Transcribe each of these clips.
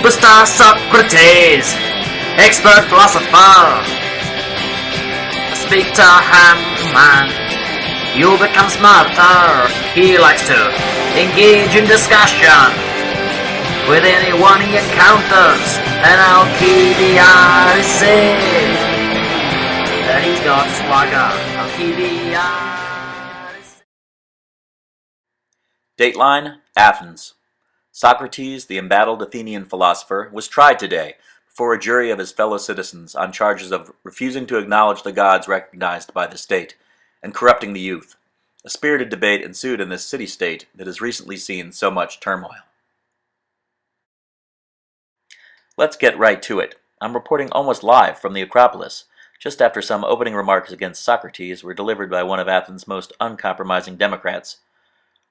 superstar Socrates, expert philosopher. Speak to him, man. You'll become smarter. He likes to engage in discussion with anyone he encounters, and Alcibiades says that he's got swagger. Alcibiades. Dateline, Athens. Socrates, the embattled Athenian philosopher, was tried today before a jury of his fellow citizens on charges of refusing to acknowledge the gods recognized by the state and corrupting the youth. A spirited debate ensued in this city-state that has recently seen so much turmoil. Let's get right to it. I'm reporting almost live from the Acropolis, just after some opening remarks against Socrates were delivered by one of Athens' most uncompromising Democrats.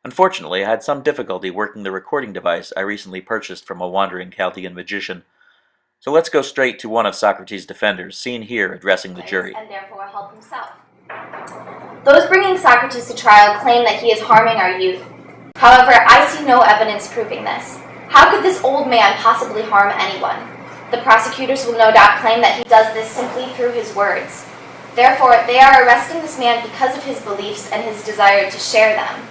Unfortunately, I had some difficulty working the recording device I recently purchased from a wandering Chaldean magician. So let's go straight to one of Socrates' defenders, seen here addressing the jury. And therefore help himself. Those bringing Socrates to trial claim that he is harming our youth. However, I see no evidence proving this. How could this old man possibly harm anyone? The prosecutors will no doubt claim that he does this simply through his words. Therefore, they are arresting this man because of his beliefs and his desire to share them.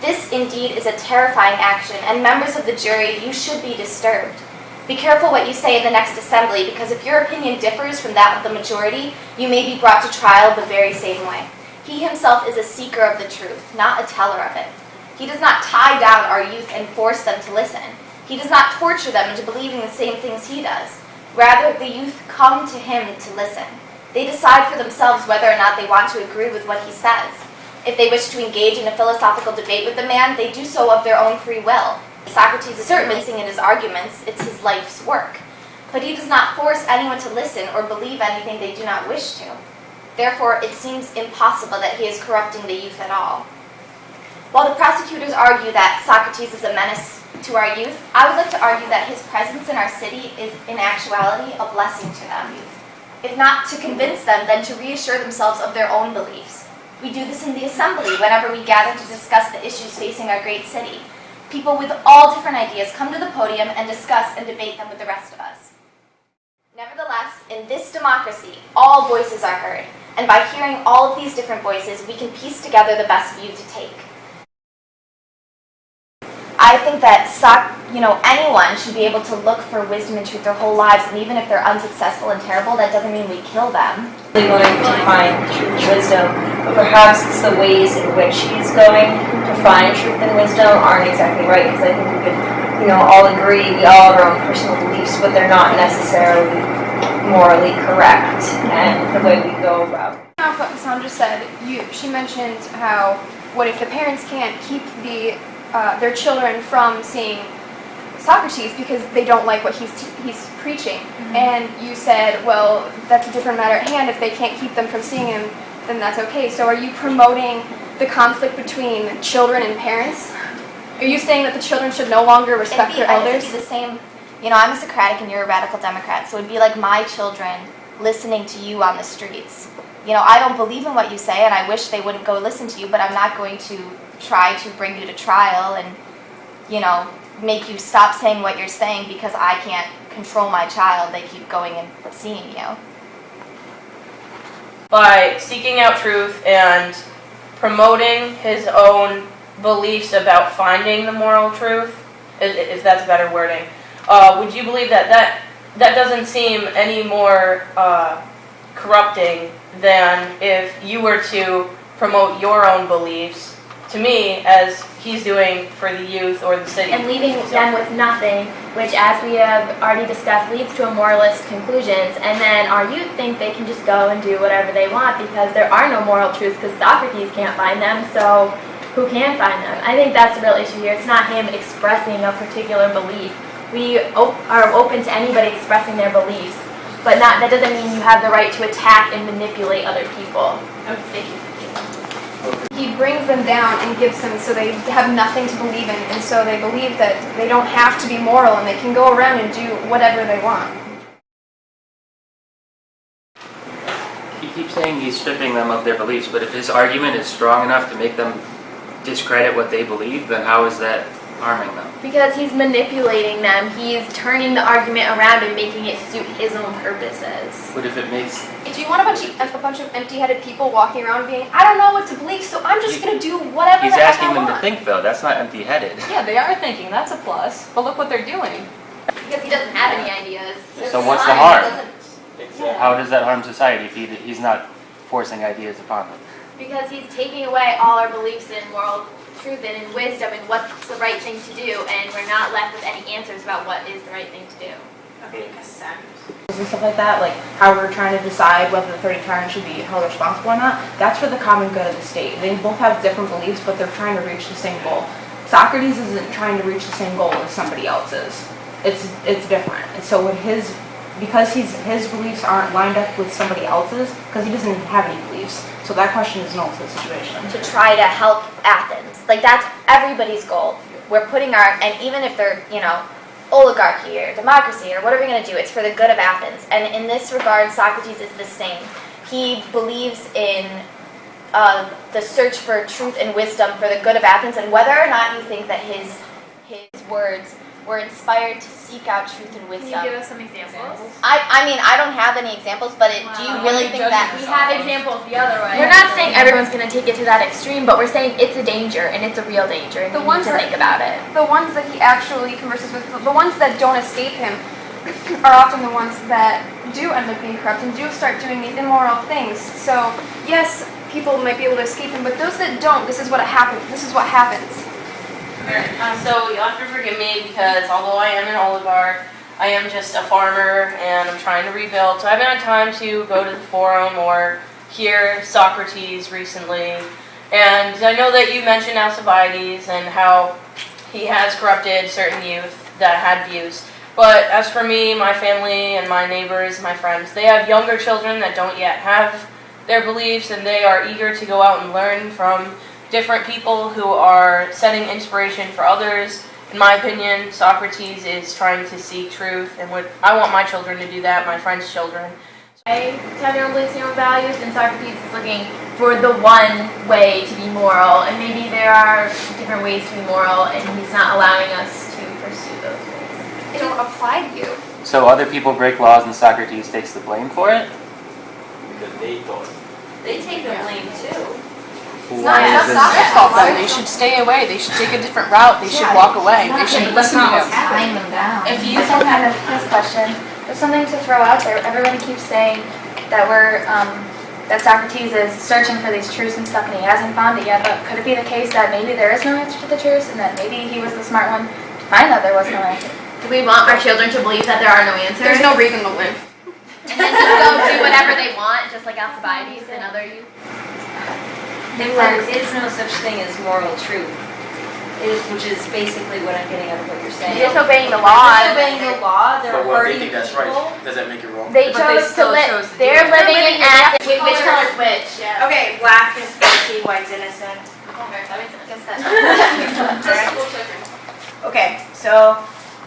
This indeed is a terrifying action, and members of the jury, you should be disturbed. Be careful what you say in the next assembly, because if your opinion differs from that of the majority, you may be brought to trial the very same way. He himself is a seeker of the truth, not a teller of it. He does not tie down our youth and force them to listen. He does not torture them into believing the same things he does. Rather, the youth come to him to listen. They decide for themselves whether or not they want to agree with what he says. If they wish to engage in a philosophical debate with the man, they do so of their own free will. Socrates is certainly convincing in his arguments, it's his life's work. But he does not force anyone to listen or believe anything they do not wish to. Therefore, it seems impossible that he is corrupting the youth at all. While the prosecutors argue that Socrates is a menace to our youth, I would like to argue that his presence in our city is in actuality a blessing to them. If not to convince them, then to reassure themselves of their own beliefs. We do this in the assembly whenever we gather to discuss the issues facing our great city. People with all different ideas come to the podium and discuss and debate them with the rest of us. Nevertheless, in this democracy, all voices are heard, and by hearing all of these different voices, we can piece together the best view to take. I think that anyone should be able to look for wisdom and truth their whole lives, and even if they're unsuccessful and terrible, that doesn't mean we kill them. Going to find truth and wisdom, but perhaps it's the ways in which he's going to find truth and wisdom aren't exactly right, because I think we could, all agree, we all have our own personal beliefs, but they're not necessarily morally correct, and the way we go about it. What Cassandra said, she mentioned how, what if the parents can't keep their children from seeing Socrates because they don't like what he's preaching. Mm-hmm. And you said, well, that's a different matter at hand. If they can't keep them from seeing him, then that's okay. So are you promoting the conflict between children and parents? Are you saying that the children should no longer respect their elders? It'd be the same. I'm a Socratic and you're a radical Democrat, so it'd be like my children listening to you on the streets. I don't believe in what you say, and I wish they wouldn't go listen to you, but I'm not going to try to bring you to trial and, make you stop saying what you're saying because I can't control my child. They keep going and seeing you. By seeking out truth and promoting his own beliefs about finding the moral truth, if that's better wording, would you believe that doesn't seem any more corrupting than if you were to promote your own beliefs, to me, as he's doing for the youth or the city? And leaving them with nothing, which, as we have already discussed, leads to a moralist conclusions. And then our youth think they can just go and do whatever they want because there are no moral truths, because Socrates can't find them, so who can find them? I think that's the real issue here. It's not him expressing a particular belief. We are open to anybody expressing their beliefs, but that doesn't mean you have the right to attack and manipulate other people. Okay, thank you. He brings them down and gives them so they have nothing to believe in, and so they believe that they don't have to be moral and they can go around and do whatever they want. He keeps saying he's stripping them of their beliefs, but if his argument is strong enough to make them discredit what they believe, then how is that harming them? Because he's manipulating them. He's turning the argument around and making it suit his own purposes. But if it makes... If you want a bunch of empty-headed people walking around being, I don't know what to believe, so I'm just going to do whatever He's the heck asking I them want. to think, though. That's not empty-headed. Yeah, they are thinking. That's a plus. But look what they're doing. Because he doesn't have any ideas. So what's the harm? How does that harm society if he's not forcing ideas upon them? Because he's taking away all our beliefs in moral truth and in wisdom and what's the right thing to do, and we're not left with any answers about what is the right thing to do. And stuff like that, like how we're trying to decide whether the 30 tyrants should be held responsible or not, that's for the common good of the state. They both have different beliefs, but they're trying to reach the same goal. Socrates isn't trying to reach the same goal as somebody else's. It's different. And so with because his beliefs aren't lined up with somebody else's, because he doesn't have any beliefs. So that question is null to the situation. To try to help Athens. Like, that's everybody's goal. We're putting and even if they're, oligarchy or democracy or what are we going to do? It's for the good of Athens. And in this regard, Socrates is the same. He believes in the search for truth and wisdom for the good of Athens, and whether or not you think that his words were inspired to seek out truth and wisdom. Can you give us some examples? I mean, I don't have any examples, but do you really think that... We have examples the other way. We're not saying everyone's going to take it to that extreme, but we're saying it's a danger, and it's a real danger, and The you need ones to that- think about it. The ones that he actually converses with, the ones that don't escape him, are often the ones that do end up being corrupt and do start doing these immoral things. So, yes, people might be able to escape him, but those that don't, this is what happens. So you'll have to forgive me because although I am an oligarch, I am just a farmer and I'm trying to rebuild. So I haven't had time to go to the forum or hear Socrates recently. And I know that you mentioned Alcibiades and how he has corrupted certain youth that had views. But as for me, my family, and my neighbors, my friends, they have younger children that don't yet have their beliefs, and they are eager to go out and learn from different people who are setting inspiration for others. In my opinion, Socrates is trying to seek truth, and I want my children to do that, my friends' children. To have your own beliefs and your own values, and Socrates is looking for the one way to be moral, and maybe there are different ways to be moral, and he's not allowing us to pursue those ways. They don't apply to you. So other people break laws and Socrates takes the blame for it? Because they thought. They take the blame too. Why is this? Their fault then. They should stay away. They should take a different route. They should walk away. They shouldn't listen to him. Tying them down. If you some kind of this question, there's something to throw out there. Everybody keeps saying that that Socrates is searching for these truths and stuff, and he hasn't found it yet. But could it be the case that maybe there is no answer to the truths, and that maybe he was the smart one to find that there was no answer? Do we want our children to believe that there are no answers? There's no reason to live. And then just go do whatever they want, just like Alcibiades and other youth? If there is no such thing as moral truth, which is basically what I'm getting out of what you're saying. Disobeying the law. Disobeying the law, they're But what they hurting think that's people. right, does that make it wrong? They But they chose to still live. chose to do They're it. living in Athens. Which color is which? Yeah. Okay, black is guilty, white's innocent. Okay, so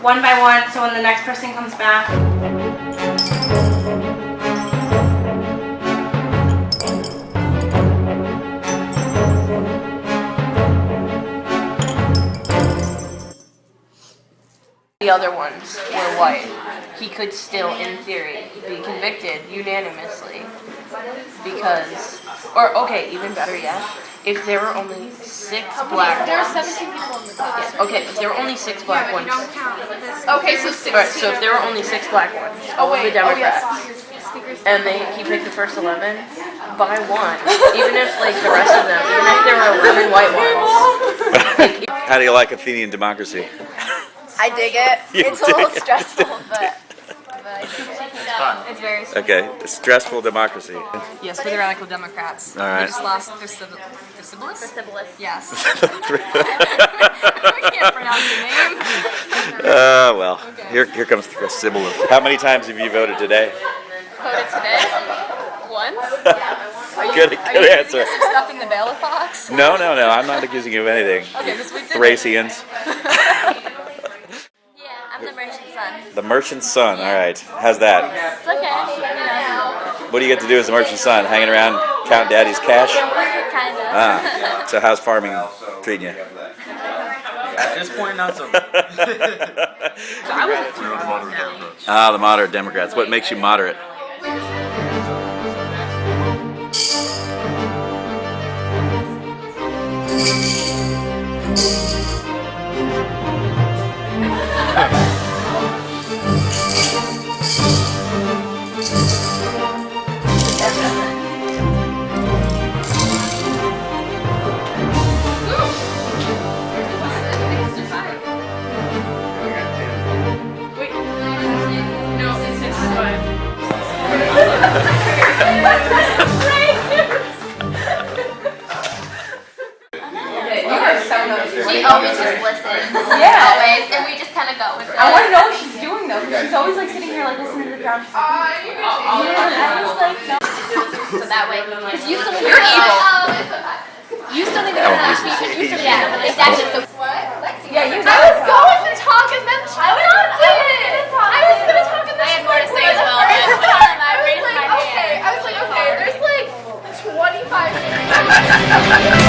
one by one, so when the next person comes back. The other ones were white. He could still, in theory, be convicted unanimously because, even better yet, if there were only 6 black There are ones. 17 people in the class. Okay, if there were only 6 black ones. Okay, so 16. Alright, so if there were only 6 black ones, all of the Democrats, and he picked the first 11 by one, even if the rest of them, even if there were 11 white ones. How do you like Athenian democracy? I dig it. You It's a little dig it. stressful, but I dig it. It's very stressful. Okay, stressful democracy. Yes, we're the Radical Democrats. All right. We just lost Thrasybulus? Syphilis. Yes. We can't pronounce your name. Well, here comes Thrasybulus. How many times have you voted today? Voted today? Once? Good answer. Some stuff in the ballot box? No, I'm not accusing you of anything. Okay, because we did. Thracians. Yeah, I'm the merchant's son. The merchant's son, alright. How's that? It's okay, What do you get to do as a merchant's son? Hanging around, counting daddy's cash? kind of. Ah, so how's farming treating you? At this point, not so. Ah, the moderate Democrats. What makes you moderate? She always just listens. Yeah. Always, and we just kind of go with it. I want to know what she's doing though, because she's always like sitting here like listening to the crowd. So that way, because you still need You're evil. You still need to go to the speaker. You still need to go to the exactly. So Yeah, you I was going to talk and then I was going to talk and then I had more to say as well. I raised my hand. Okay, I was like, okay, there's like 25 minutes.